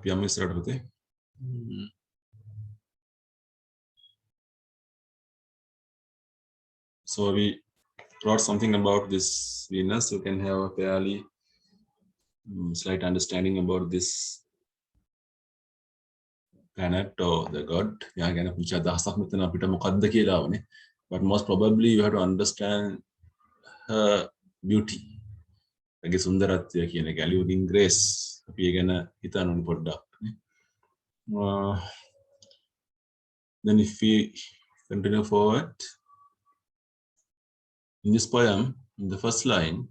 අපි යමු ඉස්සරහට පුතේ. So we wrote something about this Venus. You can have a fairly slight understanding about this planet or the god. යා ගැන පුංචි අදහසක් මෙතන අපිට මොකද්ද කියලා ආවනේ. But most probably you have to understand her beauty. ඒගේ සුන්දරත්වය කියන එක alluring grace. අපි ඒ ගැන හිතන්න ඕනේ පොඩ්ඩක්. Then if we continue forward, in this poem, in the first line,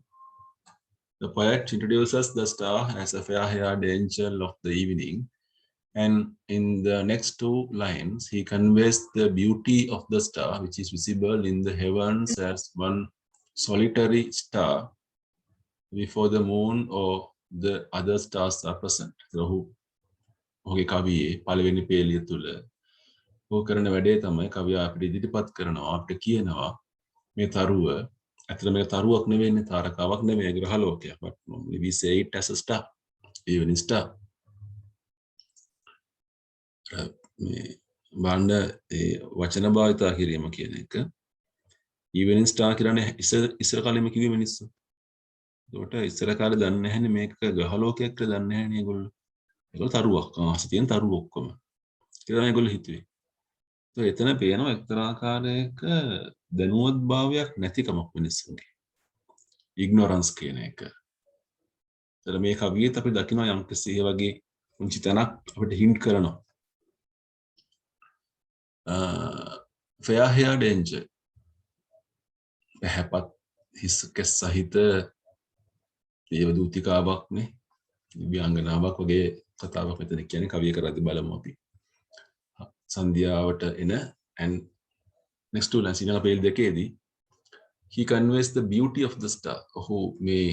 the poet introduces the star as a fair-haired angel of the evening, and in the next two lines, he conveys the beauty of the star, which is visible in the heavens as one solitary star before the moon or the other stars are present. So, ඔහුගේ කවියේ පළවෙනි පේලිය තුල ඔහු කරන වැඩේ තමයි කවියා අපිට ඉදිරිපත් කරනවා අපිට කියනවා මේ තරුව ඇත්තට මේක තරුවක් නෙවෙයිනේ තාරකාවක් නෙවෙයි ග්‍රහලෝකයක් but we say it as a star even star මේ බණ්ඩ ඒ වචන භාවිතා කිරීම කියන එක even star කියන්නේ ඉස්සර කාලෙම කිව්වේ මිනිස්සු ඒකට ඉස්සර කාලේ දන්නේ නැහැනේ මේක ග්‍රහලෝකයක් කියලා දන්නේ නැහැනේ ඒගොල්ලෝ ඒගොල්ලෝ තරුවක් ආස තියෙන තරුව ඔක්කොම කියලා මේගොල්ලෝ හිතුවේ तो इतना पेनो एक्तरा आकारයක දැනුවත් භාවයක් නැතිකමක් මිනිස්සුන්ගේ ignorance කියන එක. ඒතර මේ කවියේත් අපි දකිනවා යම් කිසි වගේ උන්චි තැනක් අපිට හින්ට් කරනවා. fair haired angel පැහැපත් හිස්ක සහිත දේව දූතිකාවක් නේ. දිව්‍යාංගනාවක් වගේ කතාවක් මෙතන කියන්නේ කවිය කරද්දී බලමු අපි. සන්ධ්‍යාවට එන and next to lines ඊළඟ fail දෙකේදී he conveys the beauty of the star ඔහු මේ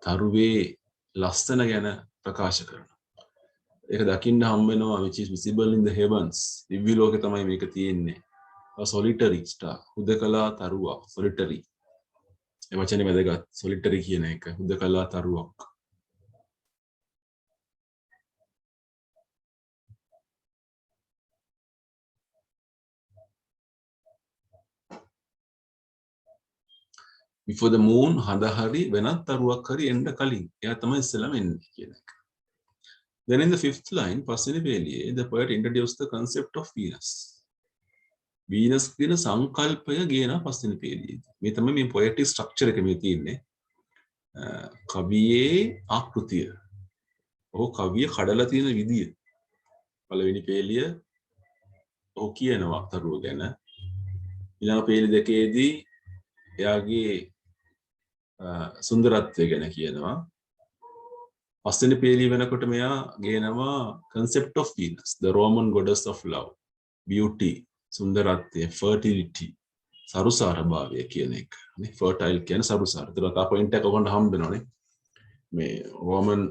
තරුවේ ලස්සන ගැන ප්‍රකාශ කරනවා ඒක දකින්න හම් වෙනවා which is visible in the heavens දිව්‍ය ලෝකේ තමයි මේක තියෙන්නේ a solitary star හුදකලා තරුවක් solitary ඒ වචනේ වැදගත් solitary කියන එක හුදකලා තරුවක් before the moon හඳ හරි වෙනත් තරුවක් හරි එන්න කලින් එයා තමයි ඉස්සෙල්ලාම එන්නේ කියන එක. Then in the fifth line පස්වෙනි පේලියේ the poet introduced the concept of Venus. Venus කියන සංකල්පය ගේන පස්වෙනි පේලියේ. මේ තමයි මේ poetic structure එක මේ තියෙන්නේ. කවියේ ආකෘතිය. ඔහු කවිය කඩලා තියෙන විදිය. පළවෙනි පේලිය ඔහු කියනවා තරුව ගැන. ඊළඟ පේලි දෙකේදී එයාගේ සුන්දරත්වය ගැන කියනවා පස්වෙනි පේලිය වෙනකොට මෙයා ගේනවා concept of Venus the Roman goddess of love beauty සුන්දරත්වය fertility සරුසාර භාවය කියන එක නේ fertile කියන්නේ සරුසාර. ඒතර තා පොයින්ට් එක ඔයගොල්ලන්ට හම්බ වෙනවනේ මේ Roman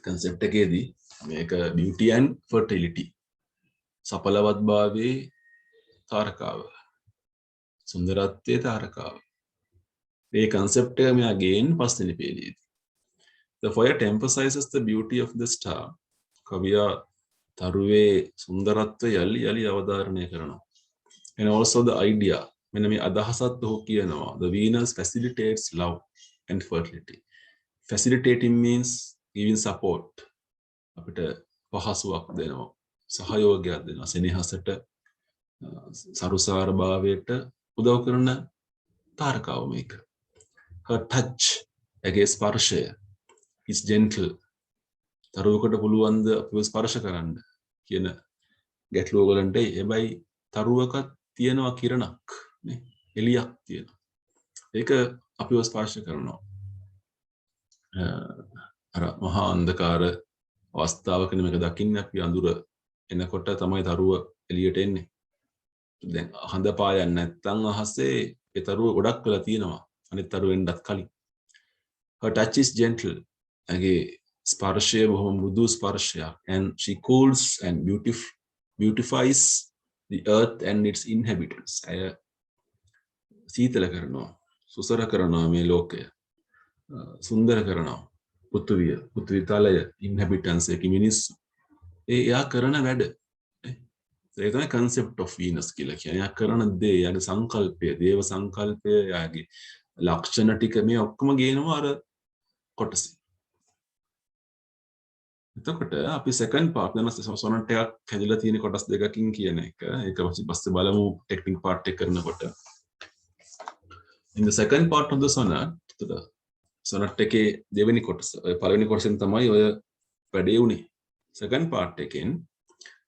concept එකේදී මේක beauty and fertility සඵලවත් භාවයේ තාරකාව සුන්දරත්වයේ තාරකාව. මේ concept එක මෙයා ගේන පස්වෙනි පේලියේදී. The poet emphasizes the beauty of the star. කවියා තරුවේ සුන්දරත්වය යලි අවධාරණය කරනවා. And also the idea. මෙන්න මේ අදහසත් ඔහු කියනවා. The Venus facilitates love and fertility. Facilitating means giving support. අපිට පහසුවක් දෙනවා. සහයෝගයක් දෙනවා. සෙනෙහසට සරුසාර භාවයට උදව් කරන තාරකාව මේක. Her touch ඇගේ ස්පර්ශය is gentle. තරුවකට පුළුවන් ද අපිව ස්පර්ශ කරන්න කියන ගැටලුව වලට හැබැයි තරුවක තියෙනවා කිරණක් නේ එළියක් තියෙනවා. ඒක අපිව ස්පර්ශ කරනවා. අර මහා අන්ධකාර අවස්ථාවකනේ මේක දකින්නේ අපි අඳුර එනකොට තමයි තරුව එළියට එන්නේ. දැන් හඳ පායන්නේ නැත්නම් අහසේ ඒ තරුව ගොඩක් වෙලා තියෙනවා අනිත් තරුව එන්නත් කලින්. Her touch is gentle. ඇගේ ස්පර්ශය බොහොම මෘදු ස්පර්ශයක් and she cools and beautifies the earth and its inhabitants. අය සීතල කරනවා සුසර කරනවා මේ ලෝකය සුන්දර කරනවා පෘථිවිය තලය ඉන්හැබිටන්ස් එක මිනිස්සු එයා කරන වැඩ ඒක තමයි concept of Venus කියලා කියන්නේ. එයා කරන දේ, එයාගේ සංකල්පය, දේව සංකල්පය, එයාගේ ලක්ෂණ ටික මේ ඔක්කොම ගේනවා අර කොටසේ. එතකොට අපි second part වෙන සොනට් එකක් හැදිලා තියෙන කොටස් දෙකකින් කියන එක. ඒක පස්සේ බලමු ටෙක්නික් part එක කරනකොට. In the second part of the sonnet, sonnet එකේ දෙවෙනි කොටස, පළවෙනි කොටසෙන් තමයි ඔය වැඩේ උනේ. Second part එකෙන්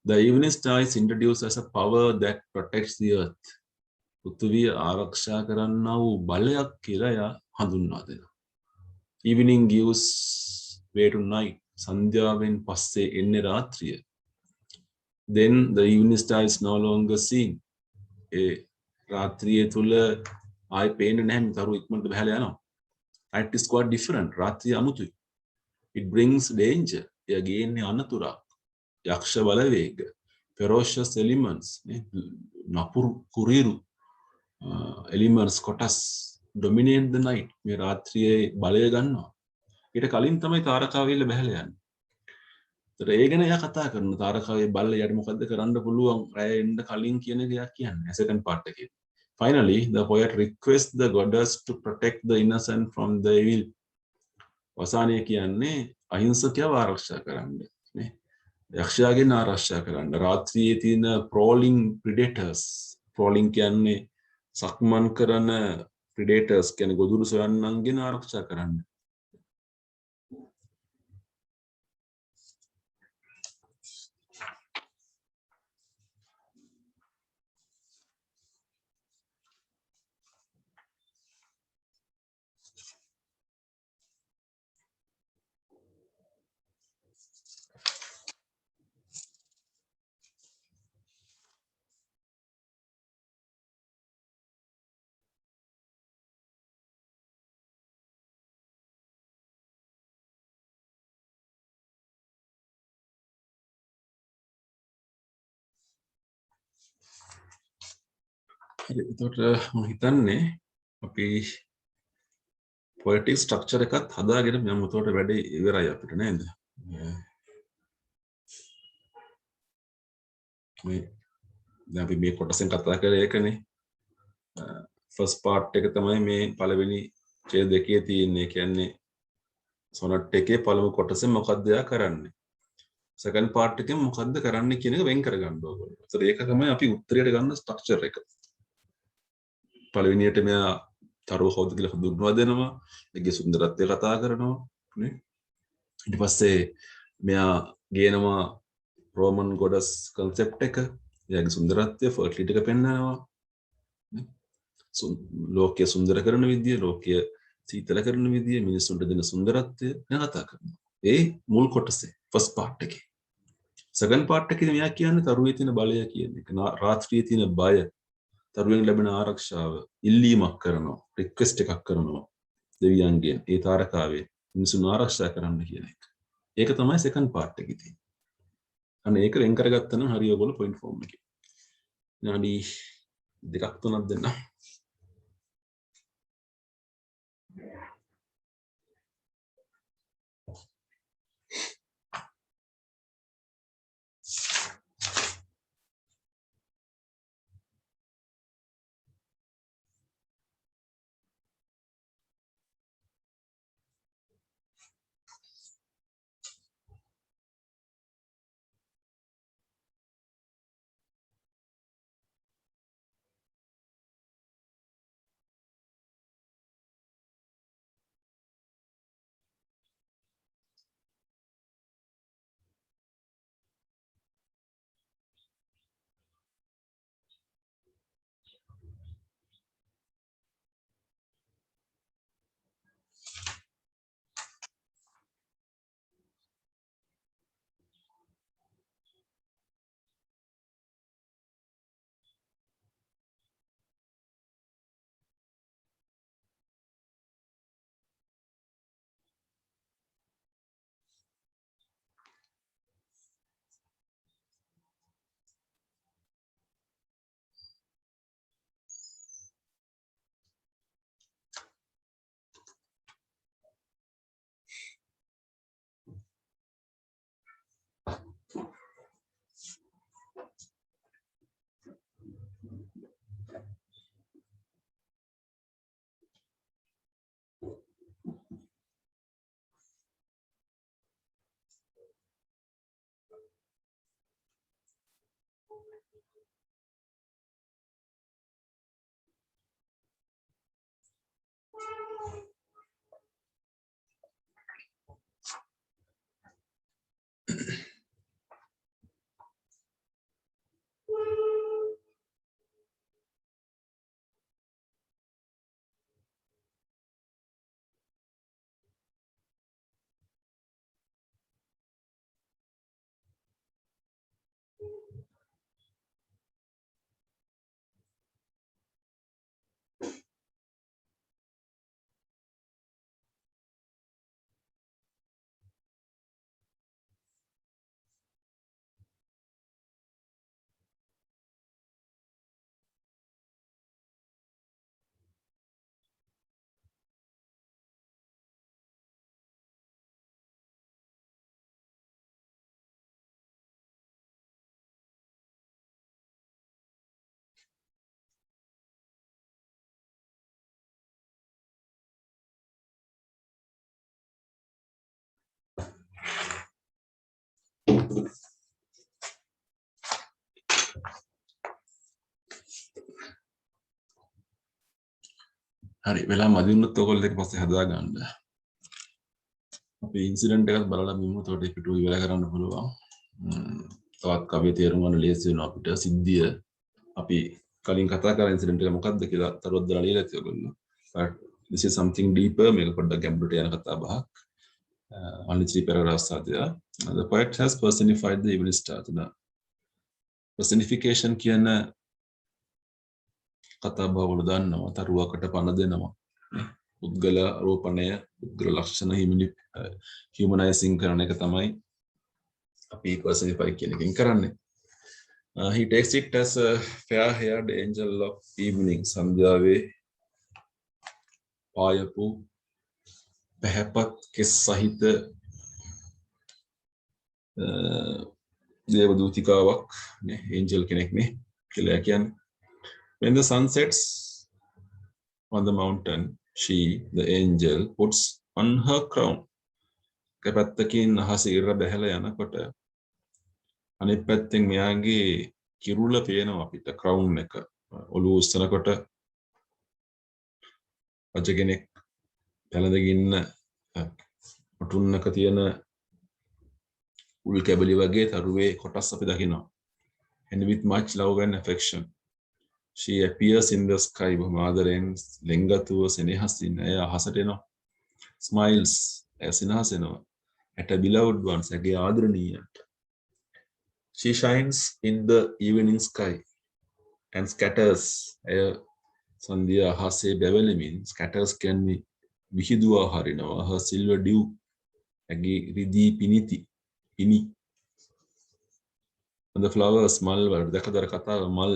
the evening star is introduced as a power that protects the earth. පෘථිවිය ආරක්ෂා කරන්නා වූ බලයක් කියලා එයා හඳුන්වා දෙනවා. Evening gives way to night. සන්ධ්‍යාවෙන් පස්සේ එන්නේ රාත්‍රිය. Then the evening star is no longer seen. ඒ රාත්‍රියේ තුල ආයි පේන්නේ නැහැ, තරු ඉක්මනට බහලා යනවා. It is quite different. රාත්‍රිය අමුතුයි. It brings danger. එයා ගේන්නේ අනතුරක්. යක්ෂ බලවේග. Ferocious elements. නපුරු කුරිරු elements කොටස් dominate the night. මේ රාත්‍රියේ බලය ගන්නවා. ඊට කලින් තමයි තාරකාවෙල්ල බහලා යන්නේ. ඒතර ඒ ගැන එයා කතා කරන තාරකාවේ බල්ල යට මොකද්ද කරන්න පුළුවන් රැය එන්න කලින් කියන එක එයා කියන්නේ second part එකේ. Finally, the poet requests the goddess to protect the innocent from the evil. අවසානයේ කියන්නේ අහිංසකයව ආරක්ෂා කරන්න නේ. යක්ෂයාගෙන් ආරක්ෂා කරන්න. රාත්‍රියේ තියෙන prowling predators. prowling කියන්නේ සක්මන් කරන predators කියන්නේ ගොදුරු සොයන්නන්ගෙන් ආරක්ෂා කරන්න. එතකොට මම හිතන්නේ අපි poetic structure එකත් හදාගෙන මම උතෝට වැඩේ ඉවරයි අපිට නේද? මේ දැන් අපි මේ කොටසෙන් කතා කරේ ඒකනේ. first part එක තමයි මේ පළවෙනි ඡේද දෙකේ තියෙන්නේ. කියන්නේ sonnet එකේ පළමු කොටසෙන් මොකද්ද එයා කරන්නේ? second part එකෙන් මොකද්ද කරන්නේ කියන එක වෙන් කරගන්න ඕගොල්ලෝ. ඒතර ඒක තමයි අපි උත්තරයට ගන්න structure එක. පළවෙනියට මෙයා තරුව කවුද කියලා හඳුන්වා දෙනවා. ඒකේ සුන්දරත්වය කතා කරනවා නේ. ඊට පස්සේ මෙයා ගේනවා රෝමන් ගොඩස් concept එක. එයාගේ සුන්දරත්වය fertility එක පෙන්නනවා. ලෝකයේ සුන්දර කරන විදිය, ලෝකයේ සීතල කරන විදිය, මිනිස්සුන්ට දෙන සුන්දරත්වය ගැන කතා කරනවා. ඒ මුල් කොටසේ first part එකේ. second part එකේ මෙයා කියන්නේ තරුවේ තියෙන බලය කියන එක. රාත්‍රියේ තියෙන බය, තරුවෙන් ලැබෙන ආරක්ෂාව ඉල්ලීමක් කරනවා, රික්වෙස්ට් එකක් කරනවා දෙවියන්ගෙන් ඒ තාරකාවේ මිනිසුන් ආරක්ෂා කරන්න කියන එක. ඒක තමයි second part එකේ තියෙන්නේ. අන්න ඒක වෙන් කරගත්තා නම් හරිය ඔයගොල්ලෝ point form එකේ. විනාඩි දෙකක් තුනක් දෙන්න. හරි වෙලා මදිනුත් ඔයගොල්ලෝ දෙක පස්සේ හදා ගන්න. අපි ඉන්සිඩන්ට් එකක් බලලා මිමු උඩට පිටු ඉවර කරන්න පුළුවන්. තවත් කවිය තේරුම් ගන්න ලේසි වෙනවා අපිට. සිද්ධිය අපි කලින් කතා කරන ඉන්සිඩන්ට් එක මොකක්ද කියලා තරුවක් දාලා ලියලා තියෙනවා. But this is something deeper. මේක පොඩ්ඩක් ගැඹුරට යන කතා බහක්. Only 3 paragraphs are there. The poet has personified the evening star. The personification කියන කතා බහ වල දාන්නවා තරුවකට පණ දෙනවා. පුද්ගල රෝපණය, පුද්ගල ලක්ෂණ humanizing කරන එක තමයි අපි personify කියන එකෙන් කරන්නේ. He takes it as a fair-haired angel of evening. සන්ධ්‍යාවේ පායපු පැහැපත් කෙස් සහිත දේවදූතිකාවක් නේ angel කෙනෙක් නේ කියලා කියන්නේ. When the sun sets on the mountain, she, the angel, puts on her crown. කැපැත්තකින් අහස ඉර බැහැලා යනකොට අනිත් පැත්තෙන් මෙයාගේ කිරුළ පේනවා අපිට crown එක. ඔළුව උස්සනකොට රජ කෙනෙක් පැලඳගෙන ඔටුන්නක තියෙන උල් කැබලි වගේ තරුවේ කොටස් අපි දකිනවා. And with much love and affection, she appears in the sky. බොහොම ආදරෙන් ලෙන්ගතුව සෙනෙහසින් එය අහසට එනවා. Smiles, එය සිනහසෙනවා. At a beloved ones, ඇගේ ආදරණීයන්ට. She shines in the evening sky and scatters. එය සන්ධ්‍යා අහසේ බැවලෙමින් scatters කියන්නේ විහිදුවා හරිනවා. Her silver dew, ඇගේ රිදී පිනි. And the flowers, මල් වල දැකදර කතාව මල්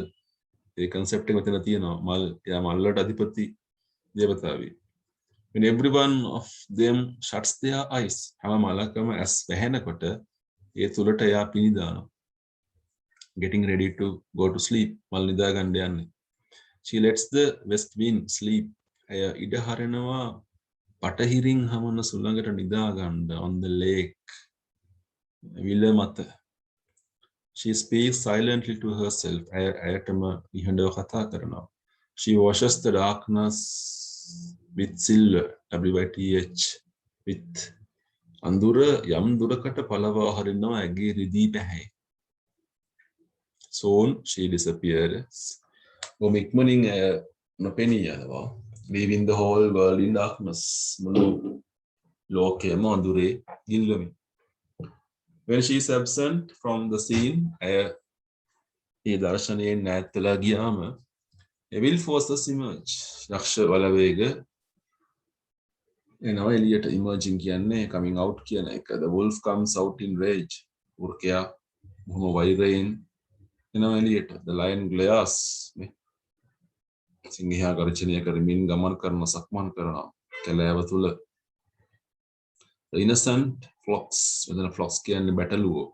ඒ concept එක මෙතන තියෙනවා. මල් යා මල්ලට අධිපති දේවතාවි. When everyone of them shuts their eyes, හැම මලකම ඇස් වැහෙනකොට ඒ තුලට යා පිනි දානවා. Getting ready to go to sleep, මල් නිදා ගන්න යන්නේ. She lets the west wind sleep. එය ඉඩ හරිනවා පටහිරින් හමන සුළඟට නිදා ගන්න on the lake. විල මත. She speaks silently to herself. ඇයටම නිහඬව කතා කරනවා. She washes the darkness with silver. WYTH. With අඳුර යම් දුරකට පළවා හරිනවා ඇගේ රිදී පැහැයි. Soon she disappears. බොහොම ඉක්මනින් නොපෙනී යනවා. Leaving the whole world in darkness. මුළු ලෝකයම අඳුරේ ගිල්වමින්. When she is absent from the scene, ඒ දර්ශනයෙන් ඈත් වෙලා ගියාම evil forces emerge. යක්ෂ වලවේග එනවා එළියට. emerging කියන්නේ coming out කියන එක. The wolf comes out in rage. උර්කයා බොහොම වෛරයෙන් එනවා එළියට. The lion glares. සිංහයා ගර්ජනය කරමින් ගමන් කරන සක්මන් කරනවා කැලෑව තුල. The innocent flocks, මෙතන flocks කියන්නේ බැටළුවෝ.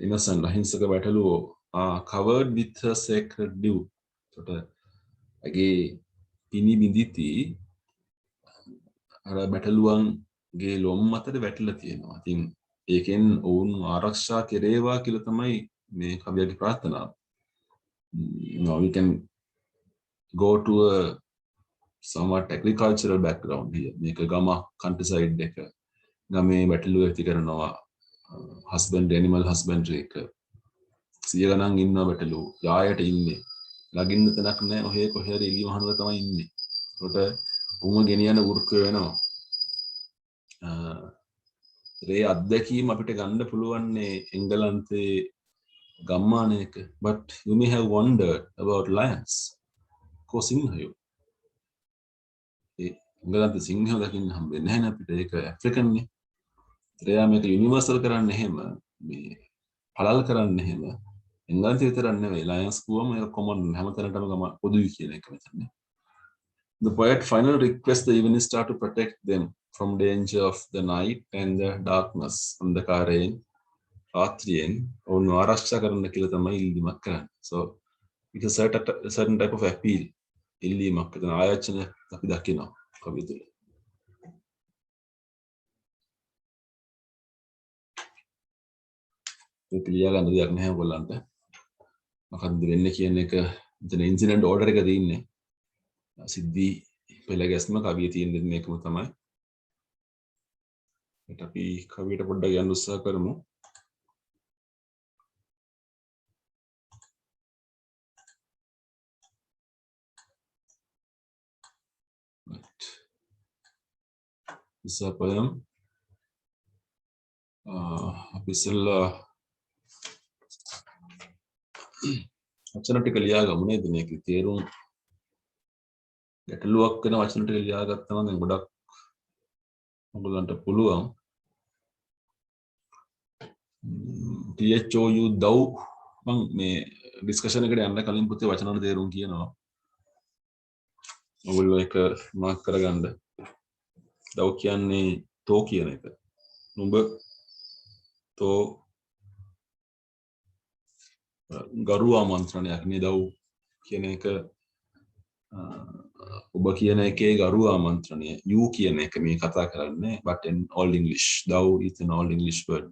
innocent අහිංසක බැටළුවෝ are covered with her sacred dew. එතකොට ඇගේ පිනි බිඳිති අර බැටළුවන්ගේ ලොම් මතට වැටිලා තියෙනවා. ඉතින් ඒකෙන් ඔවුන් ආරක්ෂා කෙරේවා කියලා තමයි මේ කවියගේ ප්‍රාර්ථනාව. Now we can go to a somewhat agricultural background here. මේක ගම countryside එක. ගමේ වැටලු ඇති කරනවා animal husbandry එක. සිය ගණන් ඉන්නවා වැටලු. යායට ඉන්නේ. ලගින්න තැනක් නැහැ. ඔහේ කොහේ හරි එළිය මහනවල තමයි ඉන්නේ. ඒකට උම ගෙනියන වෘක්ක වෙනවා. ඒ අත්දැකීම අපිට ගන්න පුළුවන් එංගලන්තේ ගම්මානයක. But you may have wondered about lions. කො සිංහයෝ. එංගලන්තේ සිංහයෝ දකින්න හම්බෙන්නේ නැහැ නේ අපිට. ඒක ඇෆ්‍රිකන් නේ. එයා මේක යුනිවර්සල් කරන්න එහෙම මේ පළල් කරන්න එහෙම එංගලන්තේ විතරක් නෙවෙයි. ලයන්ස් කිව්වම ඒක කොමන් හැමතැනටම පොදුයි කියන එක මෙතන. The poet finally requests the evening star to protect them from danger of the night and the darkness. අන්ධකාරයෙන් රාත්‍රියෙන් ඔවුන් ආරක්ෂා කරන්න කියලා තමයි ඉල්ලීමක් කරන්නේ. So it's a certain type of appeal. ඉල්ලීමක් එතන ආයෝජන අපි දකිනවා කවිය තුළ. ඒක ලියා ගන්න දෙයක් නැහැ ඔයගොල්ලන්ට. මොකක්ද වෙන්නේ කියන එක මෙතන ඉන්සිඩන්ට් ඕඩර් එක දෙන්නේ. සිද්ධි පෙළ ගැස්ම කවිය තියෙන දෙන්නේ මේකම තමයි. ඒත් අපි කවියට පොඩ්ඩක් යන්න උත්සාහ කරමු. This is a poem. අපි ඉස්සෙල්ලා වචන ටික ලියා ගමු නේද මේකේ තේරුම් ගැටලුවක් වෙන වචන ටික ලියා ගත්තා නම් දැන් ගොඩක් ඔයගොල්ලන්ට පුළුවන්. THOU දව් මම මේ ඩිස්කෂන් එකට යන්න කලින් පුතේ වචන වල තේරුම් කියනවා. ඔයගොල්ලෝ එක මාක් කරගන්න. දව් කියන්නේ තෝ කියන එක. නුඹ තෝ ගරු ආමන්ත්‍රණයක් නේ දව් කියන එක. ඔබ කියන එකේ ගරු ආමන්ත්‍රණය. You කියන එක මේ කතා කරන්නේ but in old English. Thou is an old English word.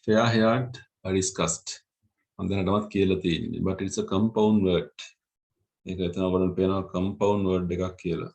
Fair haired are discussed. And then අදමත් කියලා තියෙන්නේ. But it's a compound word. ඒක එතන වලින් පේනවා compound word එකක් කියලා.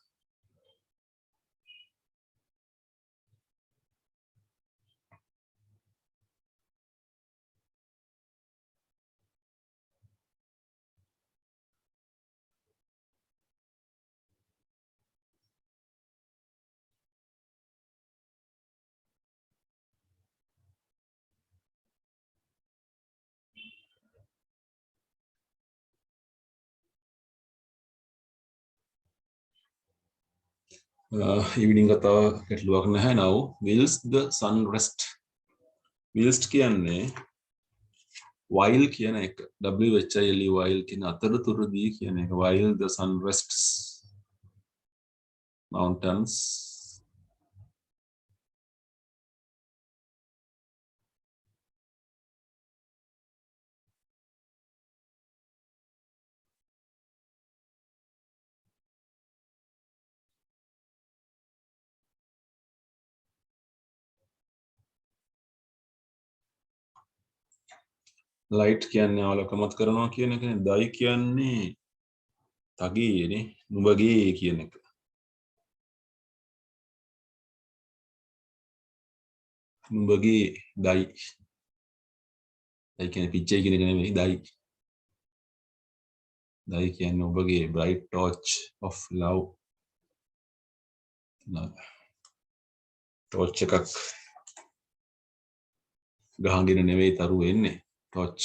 evening කතාව ගැටලුවක් නැහැ. now whilst the sun rest. whilst කියන්නේ while කියන එක. WHILE while කියන අතරතුරදී කියන එක. while the sun rests mountains light කියන්නේ ආලෝකමත් කරනවා කියන එකනේ. දයි කියන්නේ තගේනේ නුඹගේ කියන එක. නුඹගේ දයි. දයි කියන්නේ පිච්චයි කියන එක නෙමෙයි දයි. දයි කියන්නේ ඔබගේ bright torch of love. torch එකක් ගහගෙන නෙවෙයි තරු එන්නේ. torch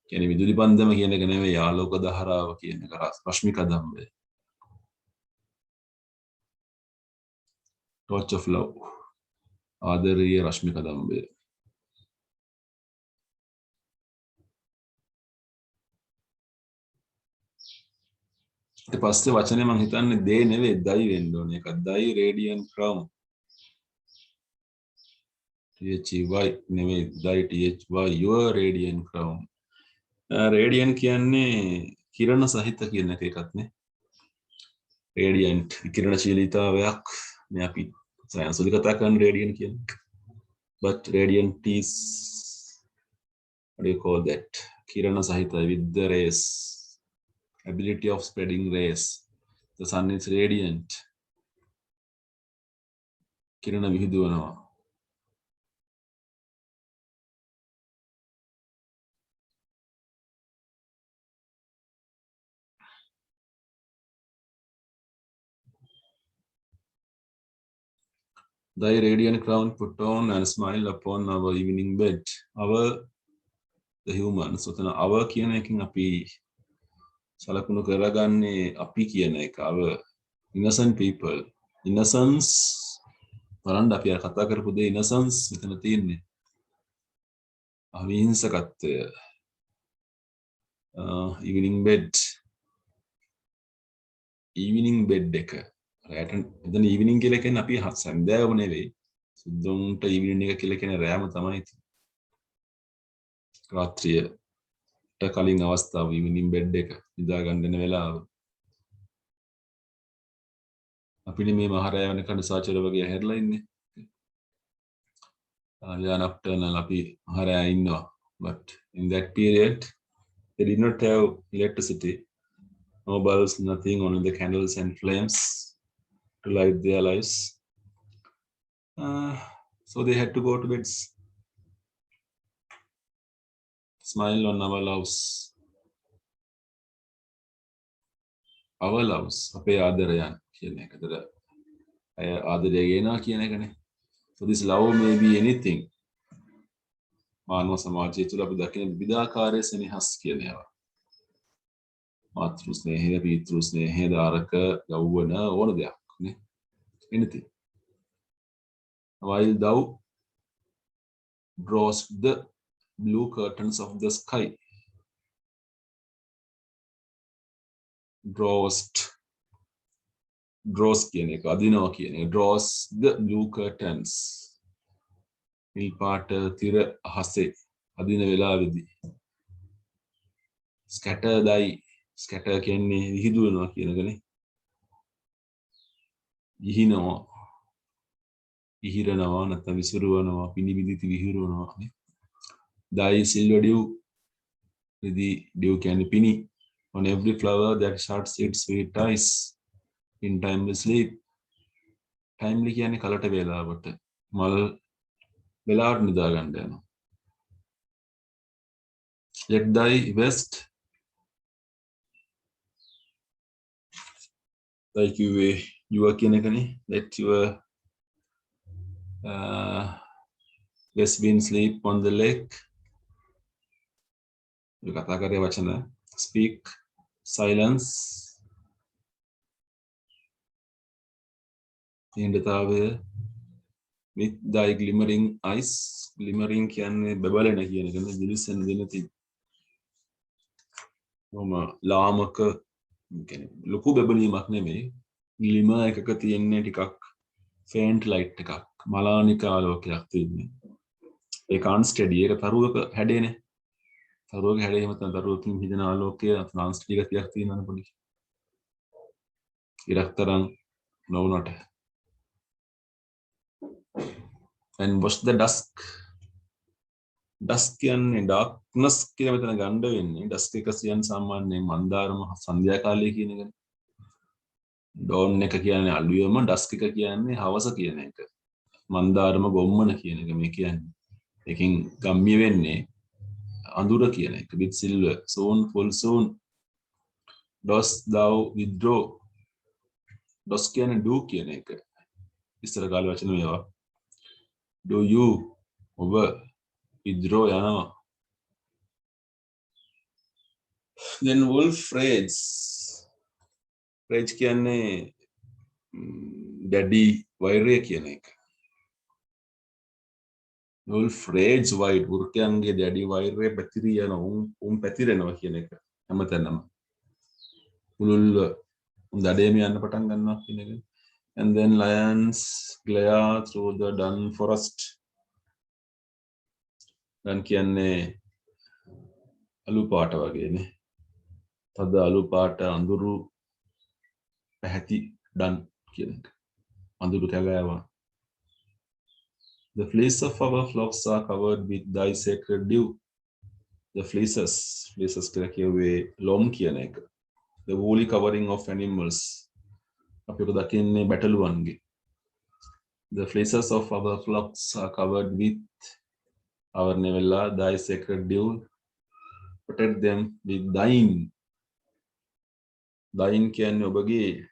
කියන්නේ විදුලි පන්දම කියන එක නෙවෙයි ආලෝක දහරාව කියන එක. රශ්මි කදම්බය. torch of love. ආදරීය රශ්මි කදම්බය. ඊට පස්සේ වචනේ මම හිතන්නේ දේ නෙවෙයි දයි වෙන්න ඕනේ. එකක් දයි radiant crown. THY නෙවෙයි දයි THY your radiant crown. radiant කියන්නේ කිරණ සහිත කියන එකත් නේ. radiant විකිරණශීලීතාවයක් මේ අපි සයන්ස් වල කතා කරන radiant කියන්නේ. But radiant is, what do you call that? කිරණ සහිත with the rays, ability of spreading rays. The sun is radiant. කිරණ විහිදුවනවා. Thy radiant crown put on and smile upon our evening bed. Our, the humans, so our කියන එකකින් අපි සලකුණු කරගන්නේ අපි කියන එක. Our innocent people. Innocence, බලන්න අපි අර කතා කරපු දේ innocence මෙතන තියෙන්නේ. අහිංසකත්වය. evening bed. evening bed එක. රැට එතන evening කියලා කියන්නේ අපි සන්ධ්‍යාව නෙවෙයි. සුද්ධුන්ට evening එක කියලා කියන්නේ රෑම තමයි. රාත්‍රියට කලින් අවස්ථාව evening bed එක නිදා ගන්න දෙන වෙලාව. අපිට මේ මහරය වෙනකන් සාචර වගේ හැරලා ඉන්නේ. යා nocturnal අපි මහරය ඉන්නවා. But in that period they did not have electricity. No bulbs, nothing, only the candles and flames to light their lives. So they had to go to beds. Smile on our loves. Our loves. අපේ ආදරයන් කියන එකතර අය ආදරය ගේනවා කියන එකනේ. So this love may be anything. මානව සමාජය තුළ අපි දකින විවිධාකාරයේ සෙනෙහස් කියන ඒවා. මාතෘ ස්නේහය, පීතෘ ස්නේහය, දාරක, යෞවන ඕන දෙයක් නේ. anything. While thou drawest the blue curtains of the sky. Draws කියන එක අදිනවා කියන එක. Draws the blue curtains. නිල් පාට තිර අහසේ අදින වෙලාවේදී. Scatter thy, scatter කියන්නේ විහිදුවනවා කියන එකනේ. විහිනවා, විහිරනවා නැත්නම් විසිරුවනවා, පිනිවිදිති විහිරුවනවා නේ. Thy silver dew, the dew කියන්නේ පිනි, on every flower that shuts its sweet eyes in timely sleep. Timely කියන්නේ කලට වේලාවට. මල් වෙලාවට නිදා ගන්න යනවා. Let thy west, like you are කියන එකනේ. Let your west wind sleep on the lake. You කතා කරේ වචන. Speak silence. ඉන්දතාවය with thy glimmering eyes. Glimmering කියන්නේ බබලන කියන එකනේ. දිලිසෙන දෙනති. මොම ලාමක කියන්නේ ලොකු බබලීමක් නෙමෙයි. glimmer එකක තියෙන්නේ ටිකක් faint light එකක්. මලානික ආලෝකයක් තියෙන්නේ. ඒක unsteady. ඒක තරුවක හැඩේනේ. තරුවක හැඩේ එහෙම තමයි තරුවකින් හිදෙන ආලෝකය unsteady ගතියක් තියෙනවනේ පොඩි. ඉරක්තරන් නොවුනට. And watch the dusk. Dusk කියන්නේ darkness කියලා මෙතන ගන්න වෙන්නේ. Dusk එක කියන්නේ සාමාන්‍යයෙන් මන්දාරම සන්ධ්‍යා කාලය කියන එකනේ. dawn එක කියන්නේ අලුයම, dusk එක කියන්නේ හවස කියන එක. මන්දාරම ගොම්මන කියන එක මේ කියන්නේ. එකකින් ගම්ම්‍ය වෙන්නේ අඳුර කියන එක. with silver, soon, full soon. Dost thou withdraw. Dost කියන්නේ do කියන එක. ඉස්සර කාලේ වචන මේවා. Do you over withdraw යනවා. Then wolf rage. Rage කියන්නේ daddy වෛරය කියන එක. wolf rage wide. වෘකයන්ගේ daddy වෛරය පැතිරී යනවා. පැතිරෙනවා කියන එක. හැමතැනම. පුළුල් දඩේම යන්න පටන් ගන්නවා කියන එක. And then lions glare through the dun forest. Dan කියන්නේ අලු පාට වගේනේ. තද අලු පාට අඳුරු පැහැති done කියන එක. අඳුරු කැවෑවා. The fleece of our flocks are covered with thy sacred dew. The fleeces කියලා කියුවේ ලොම් කියන එක. The woolly covering of animals. අපි ඔක දකින්නේ බැටළුවන්ගේ. The fleeces of our flocks are covered with our nevella thy sacred dew. Protect them with thine. Thine කියන්නේ ඔබගේ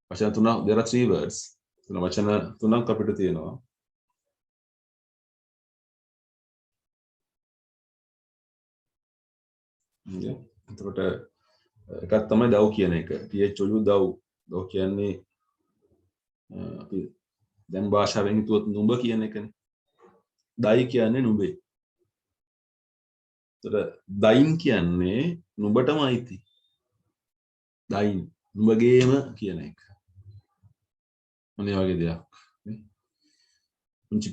වචන තුනක්, there are 3 words. වචන තුනක් අපිට තියෙනවා. එතකොට එකක් තමයි දව් කියන එක. THOU දව්. දව් කියන්නේ අපි දැන් භාෂාවෙන් හිතුවොත් නුඹ කියන එකනේ. දයි කියන්නේ නුඹේ. එතකොට දයින් කියන්නේ නුඹටම අයිති. දයින් නුඹගේම කියන එක. මොනේ වගේ දෙයක්.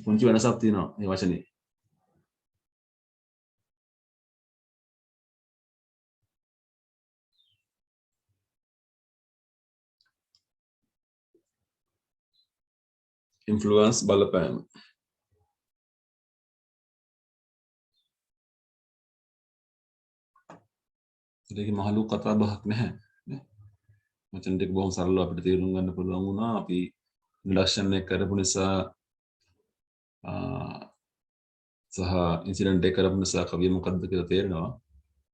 පුංචි වෙනසක් තියෙනවා මේ වචනේ. influence බලපෑම. ඒක මහලු කතා බහක් නැහැ. වචන ටික බොහොම සරලව අපිට තේරුම් ගන්න පුළුවන් වුණා. අපි ඉන්ඩක්ෂන් එක කරපු නිසා සහ ඉන්සිඩන්ට් එක කරපු නිසා කවිය මොකද්ද කියලා තේරෙනවා.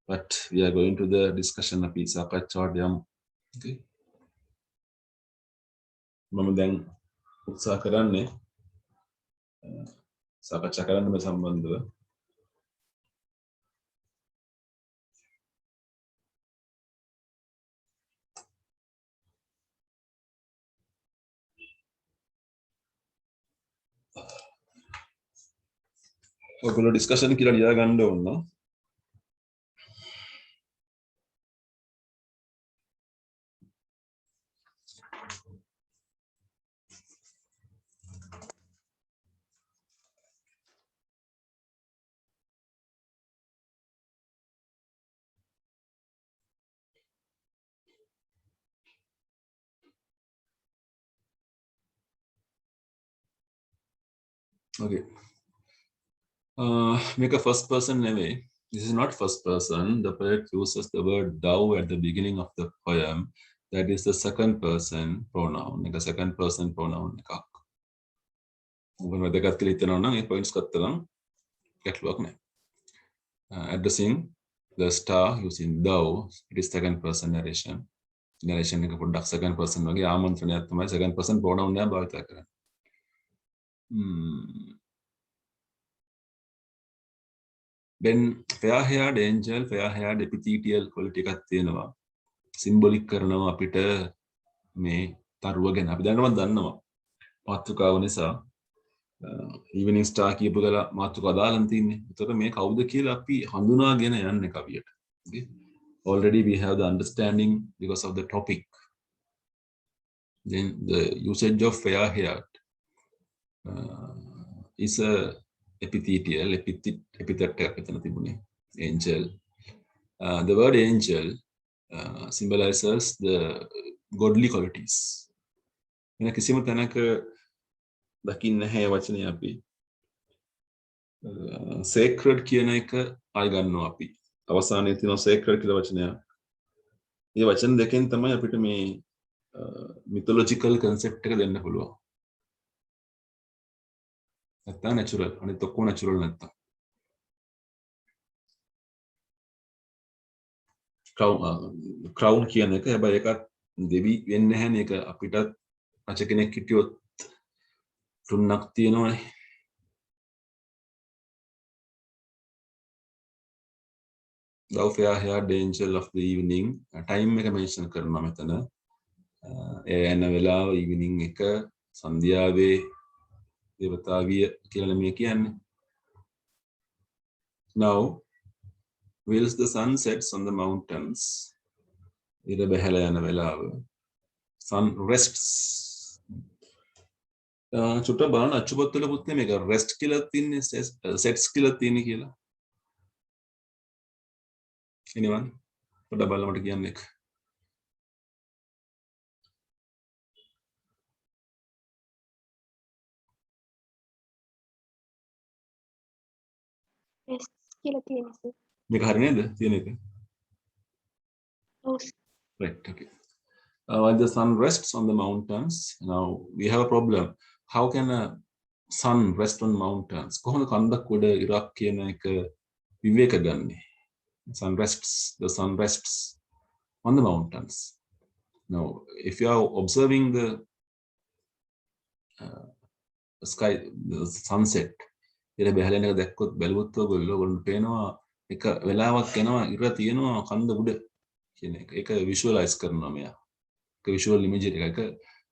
But we are going to the discussion අපි සාකච්ඡාවට යමු. Okay. මම දැන් උත්සාහ කරන්නේ සාකච්ඡා කරන්න මේ සම්බන්ධව. ඔයගොල්ලෝ ඩිස්කෂන් කියලා ලියා ගන්න ඕන. Okay. Make a first person නෙවෙයි. This is not first person. The poet uses the word thou at the beginning of the poem. That is the second person pronoun. එක second person pronoun එකක්. ඔබ වැදගත් කියලා හිතනවා නම් ඒ points ගත්තා නම් ගැටලුවක් නැහැ. Addressing the star using thou, it is second person narration. Narration එක පොඩ්ඩක් second person වගේ ආමන්ත්‍රණයක් තමයි second person pronoun එක භාවිත කරන්නේ. Then fair-haired angel, fair-haired epithetial quality එකක් තියෙනවා. symbolic කරනවා අපිට මේ තරුව ගැන. අපි දැනනවත් දන්නවා. මාතෘකාව නිසා evening star කියපු ගලා මාතෘකාව දාලා තින්නේ. ඒතකොට මේ කවුද කියලා අපි හඳුනාගෙන යන්නේ කවියට. Okay. Already we have the understanding because of the topic. Then the usage of fair-haired is a epithetial epithet angel. The word angel symbolizes the godly qualities. වෙන කිසිම තැනක දකින්න නැහැ වචනේ අපි sacred කියන එක ආයි ගන්නවා අපි. අවසානයේ තියෙන sacred කියලා වචනයක්. මේ වචන දෙකෙන් තමයි අපිට මේ mythological concept එක දෙන්න පුළුවන්. නැත්නම් natural. අනිත් ඔක්කොම natural නැත්තම්. crown කියන එක හැබැයි ඒකත් දෙවි වෙන්නේ නැහැ නේ. ඒක අපිටත් රජ කෙනෙක් හිටියොත් තුනක් තියෙනවනේ. Thou fair-haired angel of the evening. time එක mention කරනවා මෙතන. ඒ යන වෙලාව evening එක සන්ධ්‍යාවේ දේවතාවිය කියලා මේ කියන්නේ. Now whilst the sun sets on the mountains, ඉර බැහැලා යන වෙලාව, sun rests චුට්ට බලන්න අච්චුපොත්වල පුතේ මේක රෙස්ට් කියලා තියන්නේ සෙට්ස් කියලා තියෙන්නේ කියලා. anyone පොඩ්ඩක් බලලා මට කියන්න එක. rest කියලා තියෙනවා sir. මේක හරි නේද තියෙන එක? ඔව් Right, okay. While the sun rests on the mountains, now we have a problem. How can a sun rest on mountains? කොහොමද කන්දක් උඩ ඉරක් කියන එක විවේක ගන්නෙ? The sun rests on the mountains. Now, if you are observing the sky, the sunset, ඉර බැහැලෙන එක දැක්කොත් බැලුවොත් ඔයගොල්ලෝ පේනවා එක වෙලාවක් යනවා ඉර තියෙනවා කන්ද උඩ කියන එක. ඒක විෂුවලයිස් කරනවා මෙයා. ඒක විෂුවල් ඉමේජරි එකක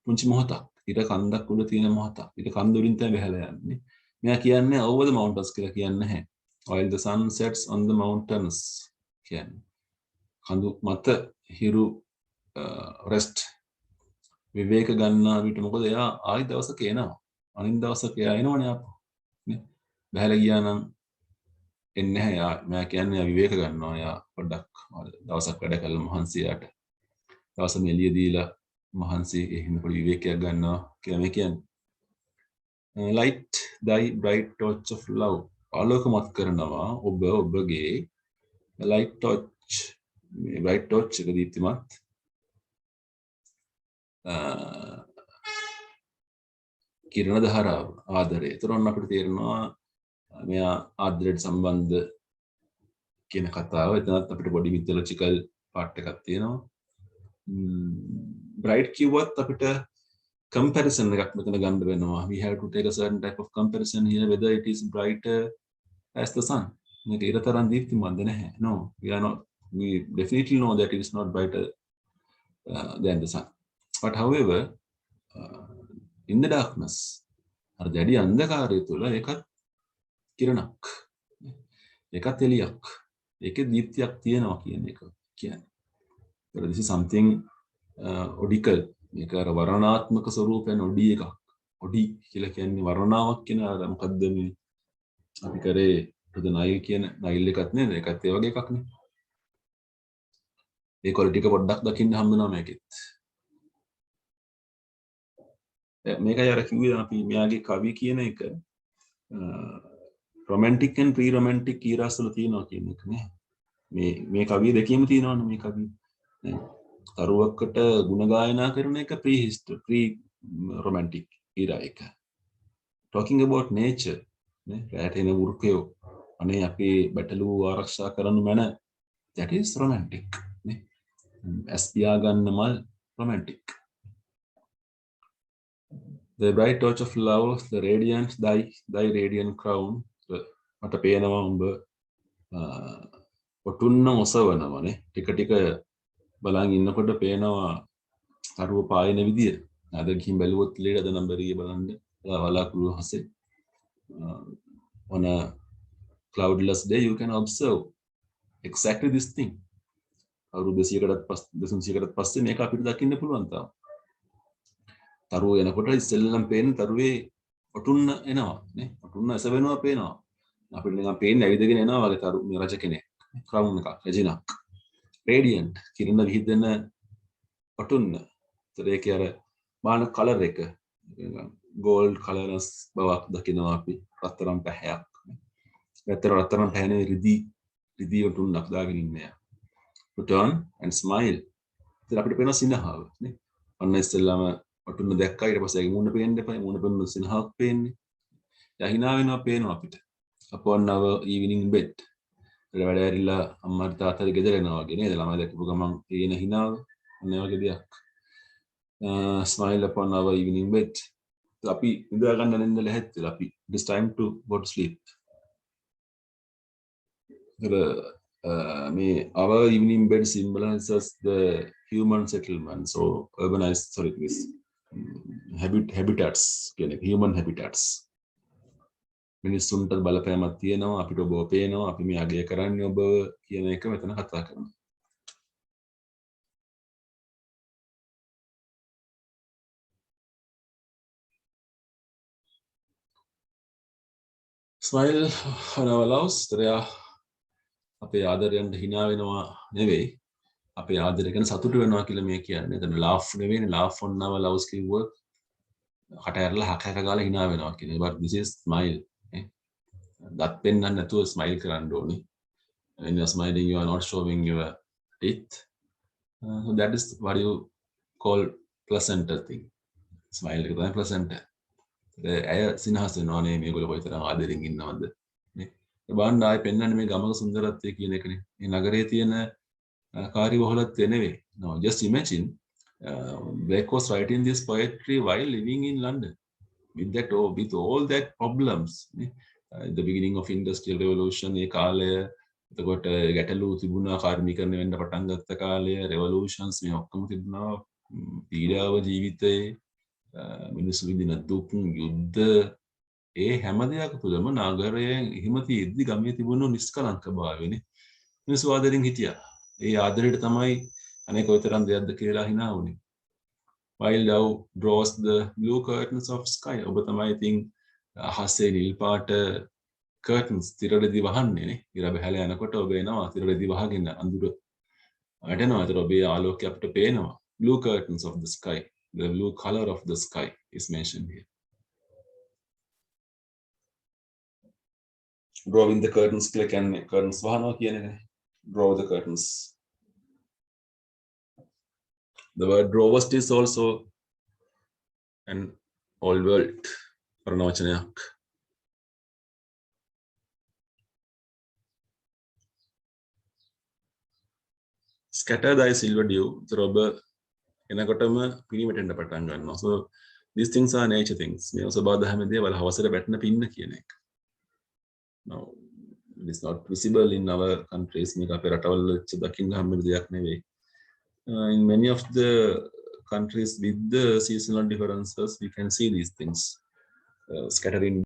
පුංචි මොහොතක්. ඉර කන්දක් උඩ තියෙන මොහොතක්. ඉර කන්ද උඩින් තමයි බැහැලා යන්නේ. මෙයා කියන්නේ over the mountains කියලා කියන්නේ නැහැ. While the sun sets on the mountains කියන්නේ. කඳු මත හිරු රෙස්ට් විවේක ගන්නා විට මොකද එයා ආයි දවසක එනවා. අනිත් දවසක එයා එනවනේ අපෝ. නේ? බහැලා ගියා නම් එන්නේ නැහැ. එයා මම කියන්නේ එයා විවේක ගන්නවා. එයා පොඩ්ඩක් දවසක් වැඩ කළා මහන්සියට. දවසම එළිය දීලා මහන්සි එහෙම පොඩි විවේකයක් ගන්නවා කියලා මේ කියන්නේ. Light thy bright torch of love. ආලෝකමත් කරනවා ඔබ ඔබගේ light torch. මේ bright torch එක දීප්තිමත් කිරණ ධාරාව ආදරය. ඒතර ඔන්න අපිට තේරෙනවා මෙයා ආදරයට සම්බන්ධ කියන කතාව. එතනත් අපිට පොඩි මිතොලොජිකල් පාර්ට් එකක් තියෙනවා. bright කිව්වත් අපිට comparison එකක් මෙතන ගන්න වෙනවා. We have to take a certain type of comparison here whether it is brighter as the sun. මේක ඉර තරම් දීප්තිමත්ද නැහැ. No, we definitely know that it is not brighter than the sun. But however, in the darkness, අර දැඩි අන්ධකාරය තුළ ඒකත් කිරණක්. ඒකත් එළියක්. ඒකේ දීප්තියක් තියෙනවා කියන එක කියන්නේ. So this is something odical. මේක අර වර්ණාත්මක ස්වරූපයෙන් ඔඩි එකක්. ඔඩි කියලා කියන්නේ වර්ණාවක් කියන අර මොකද්ද මේ අපි කරේ නයිල් කියන නයිල් එකක් නේද? ඒකත් ඒ වගේ එකක් නේ. ඒ ක්වොලිටි එක පොඩ්ඩක් දකින්න හම්බ වෙනවා මේකෙත්. මේකයි අර කිව්වේ අපි මෙයාගේ කවි කියන එක romantic and pre-romantic eras වල තියෙනවා කියන එක නේ. මේ කවිය දෙකේම තියෙනවනේ මේ කවිය. තරුවකට ගුණ ගායනා කරන එක pre-romantic era එක. Talking about nature නේ. රැට එන වෘකයෝ අනේ අපේ බැටළුව ආරක්ෂා කරනු මැන. That is romantic නේ. ඇස් පියා ගන්න මල් romantic. The bright torch of love, the radiant, thy radiant crown. මට පේනවා උඹ ඔටුන්න ඔසවනවනේ. ටික ටික බලන් ඉන්නකොට පේනවා තරුව පායන විදිය. අද ගිහින් බැලුවොත් ලේඩ අද නම්බරිය බලන්න වලාකුළු හසේ. On a cloudless day you can observe exactly this thing. අවුරුදු 200කටත් පස්සේ මේක අපිට දකින්න පුළුවන් තාම. තරුව එනකොට ඉස්සෙල්ලම පේන තරුවේ ඔටුන්න එනවා නේ. ඔටුන්න එසවෙනවා පේනවා. අපිට නිකන් පේන්නේ ඇවිදගෙන එනවා වගේ තරු රජ කෙනෙක්. ක්‍රවුන් එකක්, රජිනක්. රේඩියන්ට් කිරණ විහිදෙන ඔටුන්න. ඒතර ඒකේ අර බාන කලර් එක ගෝල්ඩ් කලර්ස් බවක් දකිනවා අපි. රත්තරන් පැහැයක්. රත්තරන් පැහැනේ රිදී ඔටුන්නක් දාගෙන ඉන්නේ. Turn and smile. ඉතින් අපිට පේන සිනහව නේ. අන්න ඉස්සෙල්ලාම ඔටුන්න දැක්කා ඊට පස්සේ ඒකේ මූණ පේන්න එපා. මූණ පේන්න සිනහවක් පේන්නේ. යා hina වෙනවා පේනවා අපිට. Upon our evening bed. වැඩ ඇරිලා අම්මාට තාත්තට ගෙදර එනවා වගේ නේද? ළමයි දැකපු ගමන් පේන hinaව අනේ වගේ දෙයක්. Smile upon our evening bed. අපි ඉඳලා ගන්න නෙන්ද ලැහැත් වෙලා අපි it is time to go to sleep. මේ our evening bed symbolizes the human settlement. So urbanized, this habitats කියන්නේ human habitats. මිනිස්සුන්ට බලපෑමක් තියෙනවා අපිට ඔබව පේනවා අපි මේ අගය කරන්නේ ඔබ කියන එක මෙතන කතා කරනවා. Smile on our loves. අපේ ආදරයන්ට hina වෙනවා නෙවෙයි. අපේ ආදරය ගැන සතුටු වෙනවා කියලා මේ කියන්නේ. එතන laugh නෙවෙයි, laugh on our loves කිව්වොත් කට ඇරලා හකක ගාලා hina වෙනවා කියන්නේ. but this is smile. දත් පෙන්නන්න නැතුව smile කරන්න ඕනේ. When you are smiling, you are not showing your teeth. So that is what you call placenta thing. Smile එක තමයි placenta. ඇය සිනහස වෙනවානේ මේගොල්ලෝ කොයිතරම් ආදරෙන් ඉන්නවද නේ. ඒ බාන්න ආයේ පෙන්වන්නේ මේ ගමක සුන්දරත්වය කියන එකනේ. මේ නගරයේ තියෙන කාර්යබහුලත්වය නෙවෙයි. No, just imagine Blake was writing this poetry while living in London with all that problems. At the beginning of industrial revolution, ඒ කාලය එතකොට ගැටලු තිබුණා කාර්මිකරණය වෙන්න පටන් ගත්ත කාලය revolutions මේ ඔක්කොම තිබුණා පීඩාව ජීවිතේ මිනිස්සු විඳින දුක් යුද්ධ ඒ හැම දෙයක් තුළම නගරයෙන් එහෙම තියෙද්දි ගමේ තිබුණු නිස්කලංක භාවයනේ මිනිස්සු ආදරෙන් හිටියා ඒ ආදරයට තමයි අනේ කොයිතරම් දෙයක්ද කියලා hina වුනේ while thou draws the blue curtains of sky ඔබ තමයි ඉතින් අහසේ නිල් පාට curtains තිරරෙදි වහන්නේ නේ ඉර බහැලා යනකොට ඔබ එනවා තිරරෙදි වහගෙන අඳුර වැටෙනවා ඒතර ඔබේ ආලෝකය අපිට පේනවා blue curtains of the sky the blue color of the sky is mentioned here drawing the curtains click and curtains වහනවා කියන එකනේ draw the curtains the word drawest is also an old world පරණවචනයක් scatter thy silver dew රොබ එනකොටම පිරිමැටෙන්න පටන් ගන්නවා so these things are nature things මේ සබා දහමේ දේවල් හවසට වැටෙන පින්න කියන එක now it is not visible in our countries මේක අපේ රටවල දකින්න හැම දෙයක් නෙවෙයි in many of the countries with the seasonal differences we can see these things scattering